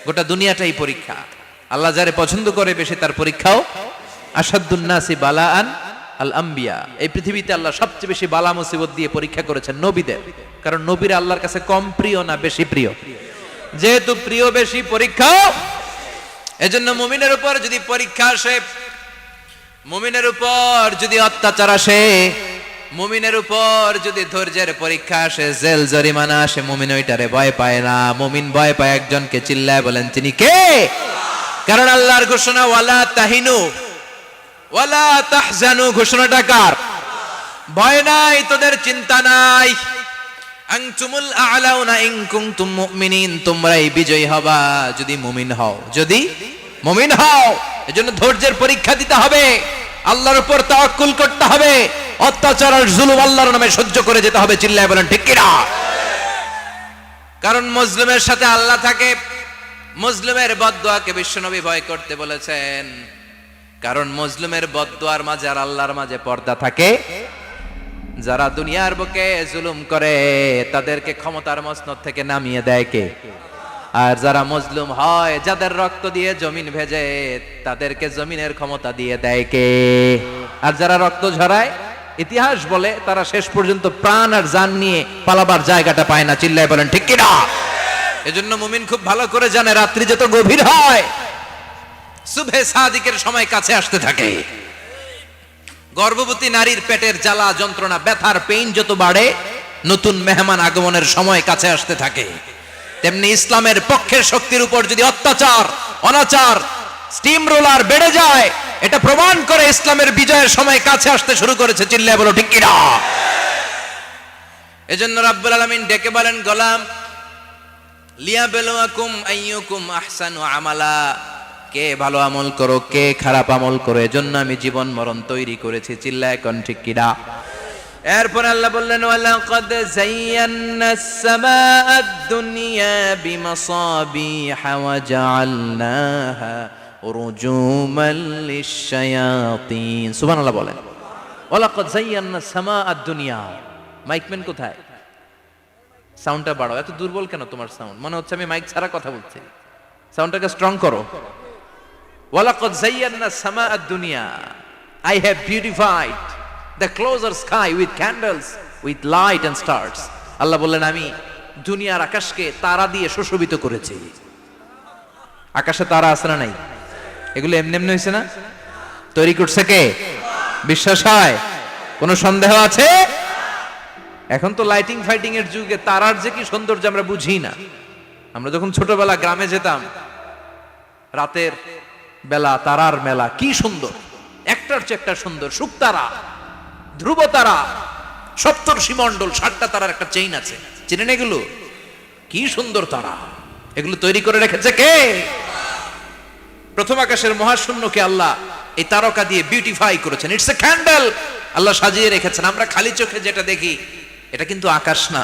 গোটা দুনিয়াটাই পরীক্ষা। আল্লাহ যারে পছন্দ করে বেশি তার পরীক্ষাও। আসাদুন নাসি বালাআন আল আম্বিয়া, এই পৃথিবীতে আল্লাহ সবচেয়ে বেশি বালা মুসিবত দিয়ে পরীক্ষা করেছেন নবীদের, কারণ নবীরা আল্লাহর কাছে কম প্রিয় না বেশি প্রিয়? যেহেতু প্রিয় বেশি, পরীক্ষা। এজন্য মুমিনের উপর যদি পরীক্ষা আসে, মুমিনের উপর যদি অত্যাচার আসে, মুমিনের উপর যদি ধৈর্যের পরীক্ষা আসে, জেল জরিমানা আসে, মুমিন ওইটারে ভয় পায় না। মুমিন ভয় পায় একজনকে, চিল্লায় বলেন তিনি কে? কারণ আল্লাহর ঘোষণা ওয়ালা তাহিনু ওয়ালা তাহজানু, ঘোষণাটা কার? ভয় নাই, তোদের চিন্তা নাই। আনতুমুল আ'লাউনা ইন কুনতুম মুমিনিন, তোমরাই বিজয়ী হবা যদি মুমিন হও, যদি মুমিন হও। এজন্য ধৈর্যের পরীক্ষা দিতে হবে, আল্লাহর উপর তাওয়াক্কুল করতে হবে, অত্যাচার আর জুলুম আল্লাহর নামে সহ্য করে যেতে হবে। চিল্লায় বলেন ঠিক কি না? কারণ মজলুমের সাথে আল্লাহ থাকে। মজলুমের বদদুয়াকে বিশ্বনবী ভয় করতে বলেছেন, কারণ মজলুমের বদদুয়ার মাঝে আর আল্লাহর মাঝে পর্দা থাকে। যারা দুনিয়ার বুকে জুলুম করে তাদেরকে ক্ষমতার মসনদ থেকে নামিয়ে দেয় কে? আর যারা মজলুম হয়, যাদের রক্ত দিয়ে জমিন ভেজে, তাদেরকে জমিনের ক্ষমতা দিয়ে দেয় কে? আর যারা রক্ত ঝরায়, ইতিহাস বলে তারা শেষ পর্যন্ত প্রাণ আর জান নিয়ে পালাবার জায়গাটা পায় না। চিল্লায় বলেন ঠিক কি না? এজন্য মুমিন খুব ভালো করে জানে, রাত্রি যত গভীর হয়, সুবহে সাদিকের সময় কাছে আসতে থাকে। গর্ভবতী নারীর পেটের জ্বালা যন্ত্রণা, ব্যথার পেইন যত বাড়ে, নতুন মেহমান আগমনের সময় কাছে আসতে থাকে। তেমনি ইসলামের পক্ষের শক্তির উপর যদি অত্যাচার, অনাচার, স্টিম রোলার বেড়ে যায়, এটা প্রমাণ করে ইসলামের বিজয়ের সময় কাছে আসতে শুরু করেছে। চিল্লায় বলো ঠিক কি না? এজন্য রাব্বুল আলামিন ডেকে বলেন, গোলাম লিয়াবলুয়াকুম আইয়ুকুম আহসানু আমালা, কে ভালো আমল করো, কে খারাপ আমল করো, এজন্য আমি জীবন মরণ তৈরি করেছি। চিল্লায় কোন ঠিক কি না? এরপর আল্লাহ বললেন, ওয়ালাকাদ যায়্যানাস সামাআদ দুনিয়া বিমাসাবিহা ওয়া জাআলনাহা রুজুমান লিশ-শায়াতিন। সুবহানাল্লাহ বলেন। ওয়ালাকাদ যায়্যানাস সামাআদ দুনিয়া। মাইকম্যান কোথায়? সাউন্ডটা বাড়াও। এত দুর্বল কেন তোমার সাউন্ড? মনে হচ্ছে আমি মাইক ছাড়া কথা বলছি। সাউন্ডটাকে স্ট্রং করো। ওয়ালাকাদ যায়্যানাস সামাআদ দুনিয়া, I have beautified the closer sky with candles, with light and stars. আল্লাহ বললেন, আমি দুনিয়ার আকাশকে তারা দিয়ে সুশোভিত করেছি। আকাশে তারা আছে না নাই? এগুলো এমনি এমনি হয়েছে না? তৈরি করছে কে? বিশ্বাস হয়? কোনো সন্দেহ আছে? এখন তো লাইটিং ফাইটিং এর যুগে তারার যে কি সৌন্দর্য আমরা বুঝি না। আমরা যখন ছোটবেলা গ্রামে যেতাম, রাতের বেলা তারার মেলা, কি সুন্দর, একটার চেয়ে একটা সুন্দর। শুকতারা, ধ্রুব তারা, সপ্তর্ষি মণ্ডল, 7টা তারার একটা চেইন আছে, চিনেন এগুলো? কি সুন্দর তারা! এগুলো তৈরি করে রেখেছে কে? প্রথম আকাশের মহাশূন্যকে আল্লাহ এই তারকা দিয়ে বিউটিফাই করেছেন। ইটস এ ক্যান্ডেল, আল্লাহ সাজিয়ে রেখেছেন। আমরা খালি চোখে যেটা দেখি, এটা কিন্তু আকাশ না,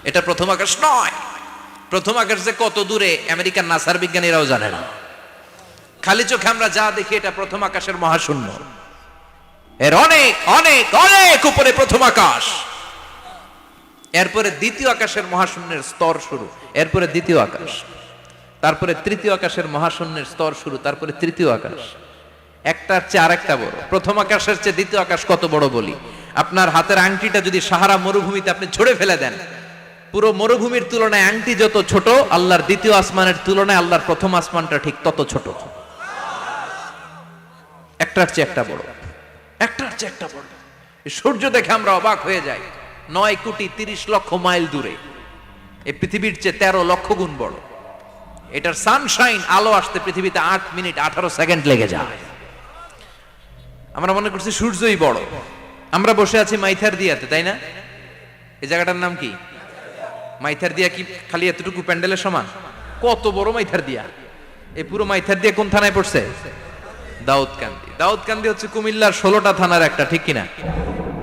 এটা প্রথম আকাশ নয়। প্রথম আকাশ যে কত দূরে আমেরিকার নাসার বিজ্ঞানীরাও জানে না। খালি চোখে আমরা যা দেখি, এটা প্রথম আকাশের মহাশূন্য। এর অনেক অনেক অনেক উপরে প্রথম আকাশ। এরপরে দ্বিতীয় আকাশের মহাশূন্যের স্তর শুরু, এরপরে দ্বিতীয় আকাশ, তারপরে তৃতীয় আকাশের মহাশূন্যের স্তর শুরু, তারপরে তৃতীয় আকাশ। একটার চেয়ে আরেকটা বড়। প্রথম আকাশের চেয়ে দ্বিতীয় আকাশ কত বড় বলি, আপনার হাতের আংটিটা যদি সাহারা মরুভূমিতে আপনি ছুঁড়ে ফেলে দেন, পুরো মরুভূমির তুলনায় আংটি যত ছোট, আল্লাহর দ্বিতীয় আসমানের তুলনায় আল্লাহর প্রথম আসমানটা ঠিক তত ছোট। একটার চেয়ে একটা বড়, একটার চেয়ে একটা বড়। সূর্য দেখে আমরা অবাক হয়ে যাই, 9,30,00,000 মাইল দূরে। এই পৃথিবীর চেয়ে 13 লক্ষ গুণ বড়। এটার সানশাইন, আলো আসতে পৃথিবীতে 8 মিনিট 18 সেকেন্ড লেগে যায়। আমরা মনে করছি সূর্যই বড়। আমরা বসে আছি মাইথার দিয়াতে, তাই না? এই জায়গাটার নাম কি? মাইথার দিয়া। কি খালি এতটুকু প্যান্ডেলের সমান? কত বড় মাইথার দিয়া! এই পুরো মাইথার দিয়া কোন থানায় পড়ছে? দাউদকান্দি। দাউদকান্দি হচ্ছে কুমিল্লার 16টা থানার একটা, ঠিক কিনা?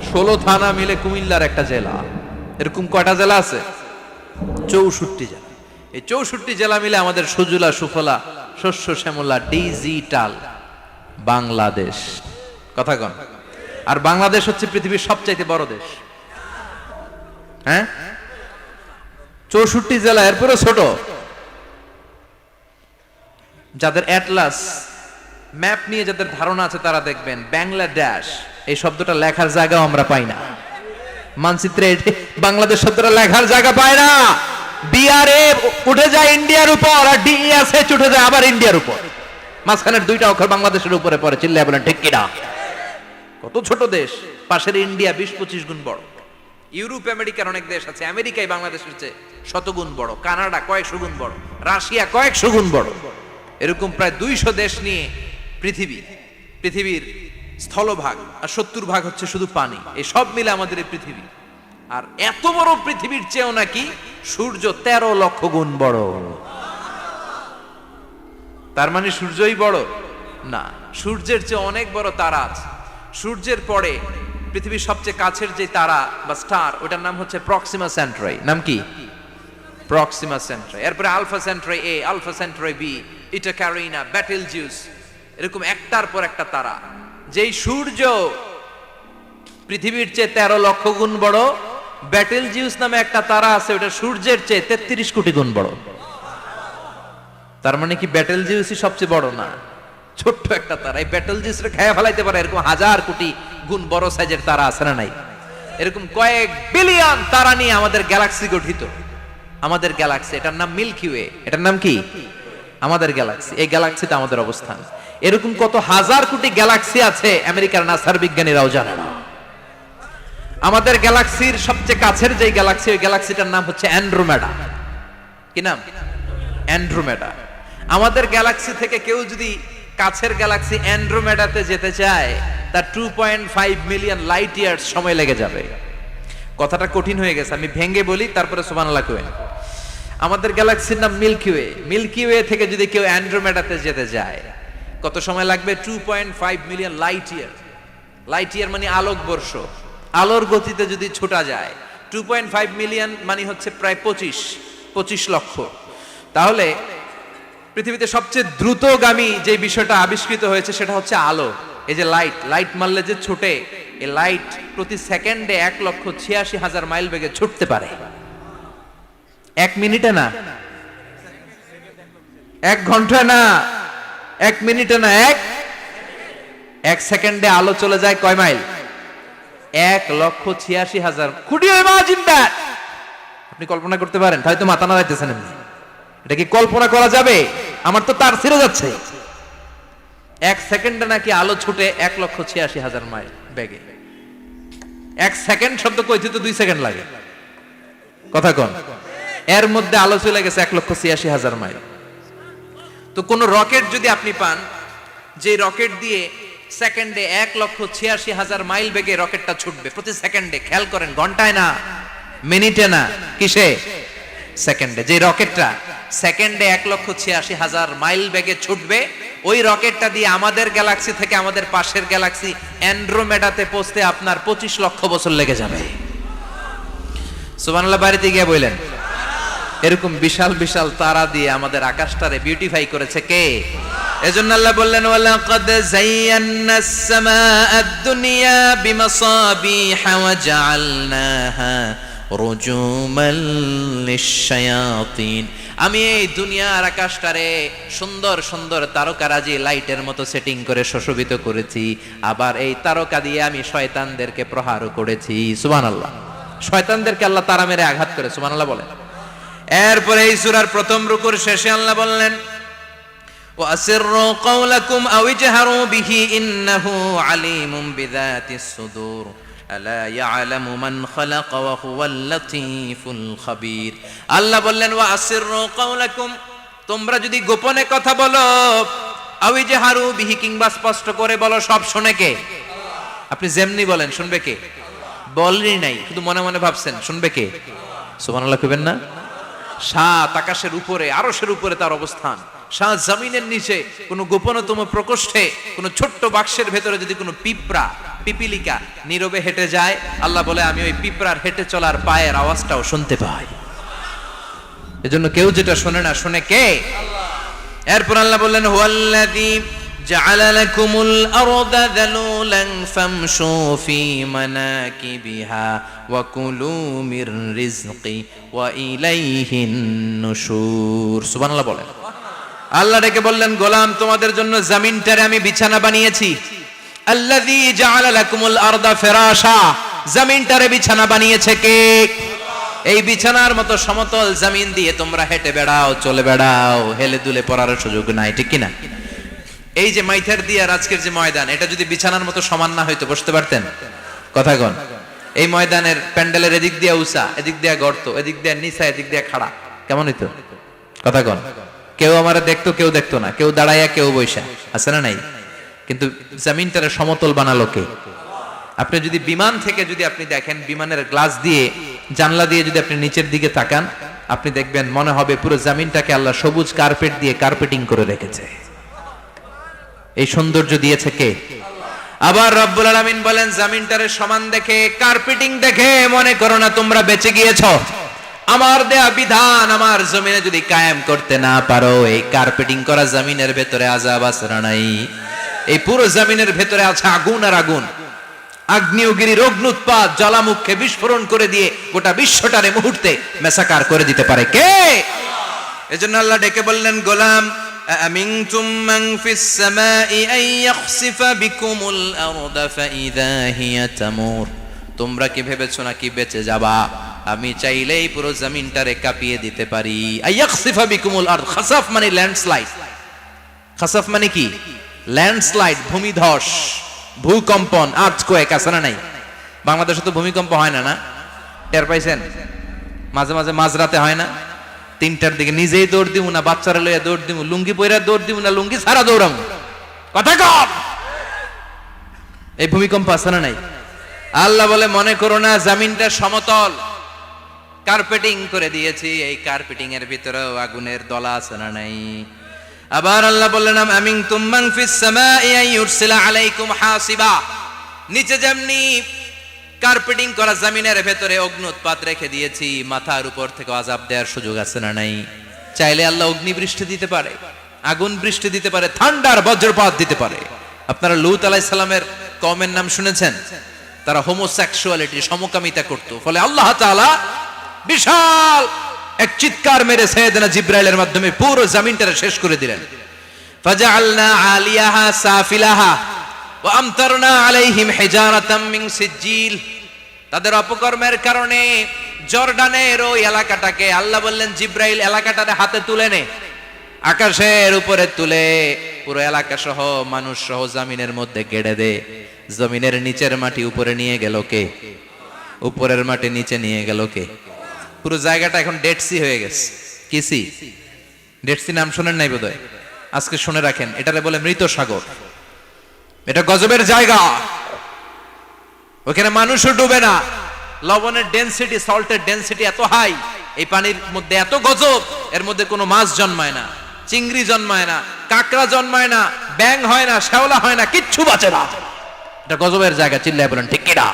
16 থানা মিলে কুমিল্লার একটা জেলা। এরকম কয়টা জেলা আছে? 64 জেলা। এই 64 জেলা মিলে আমাদের সুজলা সুফলা শস্য শ্যামলা ডিজিটাল বাংলাদেশ। কথা কন। আর বাংলাদেশ হচ্ছে পৃথিবীর সবচাইতে বড় দেশ। হ্যাঁ, 64 জেলা, এরপরে ছোট। যাদের অ্যাটলাস ম্যাপ নিয়ে যাদের ধারণা আছে তারা দেখবেন বাংলাদেশ এই শব্দটা লেখার জায়গাও আমরা পাই না। মানচিত্রে বাংলাদেশ শব্দটা লেখার জায়গা পায় না। বিআরএ উঠে যায় ইন্ডিয়ার উপর, আর ডিএসএচ উঠে যায় আবার ইন্ডিয়ার উপর। মাঝখানের দুইটা অক্ষর বাংলাদেশের উপরে পড়ে। চিল্লায় বলেন ঠিক কিনা? কত ছোট দেশ, পাশের ইন্ডিয়া 20-25 গুণ বড়। ইউরোপ আমেরিকার অনেক দেশ আছে, আমেরিকায় বাংলাদেশের চেয়ে শতগুণ বড়, কানাডা কয়েকশো গুণ বড়, রাশিয়া কয়েকশো গুণ বড়। এরকম প্রায় 200 দেশ নিয়ে পৃথিবীর স্থলভাগ, আর 70% হচ্ছে শুধু পানি। এই সব মিলে আমাদের এই পৃথিবী। আর এত বড় পৃথিবীর চেয়েও নাকি সূর্য 13 লক্ষ গুণ বড়। তার মানে সূর্যই বড় না, সূর্যের চেয়ে অনেক বড় তারা আছে। সূর্যের পরে পৃথিবীর সবচেয়ে কাছের যে তারা বা স্টার, ওটার নাম হচ্ছে প্রক্সিমা সেন্ট্রাই। নাম কি? প্রক্সিমা সেন্ট্রাই। এরপরে আলফা সেন্ট্রাই এ, আলফা সেন্ট্রাই বি, ইটা ক্যারিনা, বেটেলজিউস, এরকম একটার পর একটা তারা। যেই সূর্য পৃথিবীর চেয়ে 13 লক্ষ গুণ বড়, বেটেলজিউস নামে একটা তারা আছে, ওটা সূর্যের চেয়ে 33 কোটি গুণ বড়। তার মানে কি বেটেলজিউসই সবচেয়ে বড় না? ছোট্ট একটা তারা। এই বেটেলজিউসরে খেয়ে ফেলাইতে পারে এরকম 1000 কোটি গুণ বড় সাইজের তারা আছে না নাই? এরকম কয়েক বিলিয়ন তারা নিয়ে আমাদের গ্যালাক্সি গঠিত। আমাদের গ্যালাক্সি, এটার নাম মিল্কি ওয়ে। এটার নাম কি? আমাদের গ্যালাক্সি। এই গ্যালাক্সিতে আমাদের অবস্থান। এরকম কত হাজার কোটি গ্যালাক্সি আছে আমেরিকার নাসার বিজ্ঞানীরাও জানে না। আমাদের গ্যালাক্সির সবচেয়ে কাছের যে গ্যালাক্সি, ওই গ্যালাক্সিটার নাম হচ্ছে অ্যান্ড্রোমেডা। কি নাম? অ্যান্ড্রোমেডা। আমাদের গ্যালাক্সি থেকে কেউ যদি কাছের গ্যালাক্সি অ্যান্ড্রোমেডাতে যেতে চায়, তার 2.5 মিলিয়ন লাইট ইয়ার্স সময় লেগে যাবে। কথাটা কঠিন হয়ে গেছে, আমি ভেঙে বলি, তারপরে সুবহানাল্লাহ কইবেন। আমাদের গ্যালাক্সির নাম মিল্কি ওয়ে। মিল্কি ওয়ে থেকে যদি কেউ অ্যান্ড্রোমেডাতে যেতে যায়, কত সময় লাগবে? 2.5 million light year. Light year মানে আলোক বর্ষ। আলোর গতিতে যদি ছোটা যায়, 2.5 মিলিয়ন মানে হচ্ছে প্রায় 25 লক্ষ। তাহলে পৃথিবীতে সবচেয়ে দ্রুতগামী যে বিষয়টা আবিষ্কৃত হয়েছে সেটা হচ্ছে আলো। এই যে লাইট মারলে যে ছোটে, এই লাইট প্রতি সেকেন্ডে 1,86,000 মাইল বেগে ছুটতে পারে। 1 মিনিটে না, 1 ঘন্টা না, 1 মিনিটে না, 1 সেকেন্ডে আলো চলে যায় কয় mile? 1,86,000। Could you imagine that? আপনি কল্পনা করতে পারেন? হয়তো মাথা নাড়াইতেছেন এমনি। এটা কি কল্পনা করা যাবে? আমার তো তার ছিঁড়ে যাচ্ছে। 1 সেকেন্ডে নাকি আলো ছুটে 1,86,000 মাইল বেগে। 1 সেকেন্ড শব্দ কইতে তো 2 সেকেন্ড লাগে। কথা কোন? এর মধ্যে আলো চলে গেছে 1,86,000 মাইল। তো কোন রকেট যদি আপনি পান, যে রকেট দিয়ে সেকেন্ডে 1,86,000 মাইল বেগে রকেটটা ছুটবে প্রতি সেকেন্ডে, খেয়াল করেন, ঘন্টায় না, মিনিটে না, কিসে? সেকেন্ডে। যে রকেটটা সেকেন্ডে 1,86,000 মাইল বেগে ছুটবে, ওই রকেটটা দিয়ে আমাদের গ্যালাক্সি থেকে আমাদের পাশের গ্যালাক্সি অ্যান্ড্রোমেডাতে পৌঁছতে আপনার 25 লক্ষ বছর লেগে যাবে। সুবহানাল্লাহ বাড়িতে গিয়ে বললেন। এরকম বিশাল বিশাল তারা দিয়ে আমাদের আকাশটারে বিউটিফাই করেছে কে? এজন্য আল্লাহ বললেন, ওয়ালাকাদ যায়্যানাস সামাআদ দুনিয়া বিমাসাবিহা ওয়া জাআলনাহা রুজুমান লিশ-শায়াতিন। আমি এই দুনিয়ার আকাশটারে সুন্দর সুন্দর তারকারাজি লাইটের মতো সেটিং করে সুশোভিত করেছি। আবার এই তারকা দিয়ে আমি শয়তানদেরকে প্রহারও করেছি। সুবহানাল্লাহ। শয়তানদেরকে আল্লাহ তারা মেরে আঘাত করে। সুবহানাল্লাহ বলেন। এরপরে এই সূরার প্রথম রুকুর শেষে আল্লাহ বললেন, ওয়াসিররু কাওলাকুম আও ইজহারু বিহি ইন্নাহু আলিমুম বিযাতিস সুদূর আলা ইয়ালামু মান খালাকা ওয়া হুয়াল লাতীফুল খাবীর। আল্লাহ বললেন, ওয়াসিররু কাওলাকুম, তোমরা যদি গোপনে কথা বলো, আও ইজহারু বিহি, কিংবা স্পষ্ট করে বলো, সব শুনে কে? আপনি যেমনি বলেন শুনবে কে? বলেনই নাই, শুধু মনে মনে ভাবছেন, শুনবে কে? সুবহানাল্লাহ কইবেন না? সাত আকাশের উপরে, আরশের উপরে তার অবস্থান, সাত জমিনের নিচে কোন গোপনতম প্রকোষ্ঠে, কোন ছোট্ট বাক্সের ভেতরে যদি কোনো পিপিলিকা নীরবে হেঁটে যায়, আল্লাহ বলে আমি ওই পিঁপড়ার হেঁটে চলার পায়ের আওয়াজটাও শুনতে পাই। এজন্য কেউ যেটা শোনে না, শুনে কে? এরপর আল্লাহ বললেন, হুয়াল্লাযী জাআলা লাকুমুল আরদা যালুলান ফামশু ফি মানাকিবিহা ওয়া কুলু মির রিজকি ওয়া ইলাইহিন নুশুর। সুবহানাল্লাহ বলেন। আল্লাহ ডেকে বললেন, গোলাম তোমাদের জন্য জমিনটারে আমি বিছানা বানিয়েছি। আল্লাযী জাআলা লাকুমুল আরদা ফিরাশা, জমিনটারে বিছানা বানিয়েছে কে? এই বিছানার মতো সমতল জমিন দিয়ে তোমরা হেঁটে বেড়াও, চলে বেড়াও, হেলে দুলে পড়ার সুযোগ নাই, ঠিক কিনা? এই যে মাইথার দিয়ে আর আজকের যে ময়দান, এটা যদি বিছানার মতো সমান না হইতো বসতে পারতেন? কথা কন। এই ময়দানের প্যান্ডেলের এদিক দিয়ে উঁচা, এদিক দিয়ে গর্ত, এদিক দিয়ে নিচা, এদিক দিয়ে খাড়া, কেমন হইতো? কথা কন। কেউ আমারে দেখতো, কেউ দেখতো না, কেউ দাঁড়াইয়া, কেউ বৈশা, আছে না নাই? কিন্তু জমিনটারে সমতল বানালো কে? আপনি যদি বিমান থেকে যদি আপনি দেখেন, বিমানের গ্লাস দিয়ে, জানলা দিয়ে যদি আপনি নিচের দিকে তাকান, আপনি দেখবেন মনে হবে পুরো জমিনটাকে আল্লাহ সবুজ কার্পেট দিয়ে কার্পেটিং করে রেখেছে। এই সৌন্দর্য দিয়েছে কে? আবার রব্বুল আলামিন বলেন, জমিনটারে সমান দেখে, কার্পেটিং দেখে মনে করো না তোমরা বেঁচে গিয়েছো। আমার দেয়া বিধান আমার জমিনে যদি কায়েম করতে না পারো, এই কার্পেটিং করা জমিনের ভেতরে আযাব আছে না নাই? এই পুরো জমিনের ভেতরে আছে আগুন আর আগুন। আগ্নেয়গিরির অগ্নুৎপাত জ্বালামুখে বিস্ফোরণ করে দিয়ে গোটা বিশ্বটারে মুহূর্তে মেসাকার করে দিতে পারে কে? এজন্য আল্লাহ ডেকে বললেন, গোলাম আমিনতুম মান ফিস সামাই আন ইয়াখসিফা বিকুমুল আরদা ফাইযা হিয়া তামুর, তোমরা কি ভেবেছো নাকি বেঁচে যাবা? আমি চাইলেই পুরো জমিনটারে কাঁপিয়ে দিতে পারি। আন ইয়াখসিফা বিকুমুল আরদ, খাসাফ মানে ল্যান্ডস্লাইড। খাসাফ মানে কি? ল্যান্ডস্লাইড, ভূমিধস, ভূকম্পন, আর্থকোয়েক, আছে না নাই? বাংলাদেশে তো ভূমিকম্প হয় না, না টের পাইছেন? মাঝে মাঝে মাঝরাতে হয় না, 3টার দিকে নিজেই দৌড় দিব না বাচ্চারা লইয়া দৌড় দিব, লুঙ্গি পইরা দৌড় দিব না লুঙ্গি ছাড়া দৌড়াম, কথা কম। এই ভূমিকম্প আছে না নাই? আল্লাহ বলে, মনে করো না জমিনটা সমতল, কার্পেটিং করে দিয়েছি, এই কার্পেটিং এর ভিতরেও আগুনের দলা আছে না নাই? আবার আল্লাহ বললেন, আমিনতুম মান ফিস সামাই আন ইউরসিলা আলাইকুম হাসিবা, নিচে যেমনি কার্পেটিং করা জমিনের ভেতরে অগ্নুৎপাত রেখে দিয়েছি, মাথার উপর থেকে আযাব দেওয়ার সুযোগ আছে না নাই? চাইলে আল্লাহ অগ্নি বৃষ্টি দিতে পারে, আগুন বৃষ্টি দিতে পারে, ঠান্ডার বজ্রপাত দিতে পারে। আপনারা লূত আলাইহিস সালামের কওমের নাম শুনেছেন? তারা হোমোসেক্সুয়ালিটি, সমকামিতা করত, ফলে আল্লাহ তাআলা বিশাল এক চিৎকার মেরে সাইয়েদনা জিবরাইলের মাধ্যমে পুরো জমিনটারে শেষ করে দিলেন। ফাজআলনা আলিয়াহা সাফিলাহা ওয়া আমতারনা আলাইহিম হিজারাতাম মিন সিজিল, তাদের অপকর্মের কারণে জর্ডানের ওই এলাকাটাকে আল্লাহ বললেন, জিবরাইল এলাকাটারে হাতে তুলে নে, আকাশের উপরে তুলে পুরো এলাকা সহ মানুষ সহ জমিনের মধ্যে গেড়ে দে। জমিনের নিচের মাটি উপরে নিয়ে গেল কে? উপরের মাটি নিচে নিয়ে গেল কে? পুরো জায়গাটা এখন ডেড সি হয়ে গেছে। কি সি? ডেড সি নাম শুনেন নাই বোধহয়? আজকে শুনে রাখেন, এটারে বলে মৃত সাগর। এটা গজবের জায়গা, ওখানে মানুষও ডুবে না। লবণের ডেনসিটি, সল্টের ডেনসিটি এত হাই, এই পানির মধ্যে এত গজব, এর মধ্যে কোনো মাছ জন্মায় না, চিংড়ি জন্মায় না, কাঁকড়া জন্মায় না, ব্যাং হয় না, শ্যাওলা হয় না, কিচ্ছু বাঁচে না। এটা গজবের জায়গা। চিল্লায় বলেন ঠিক কিনা?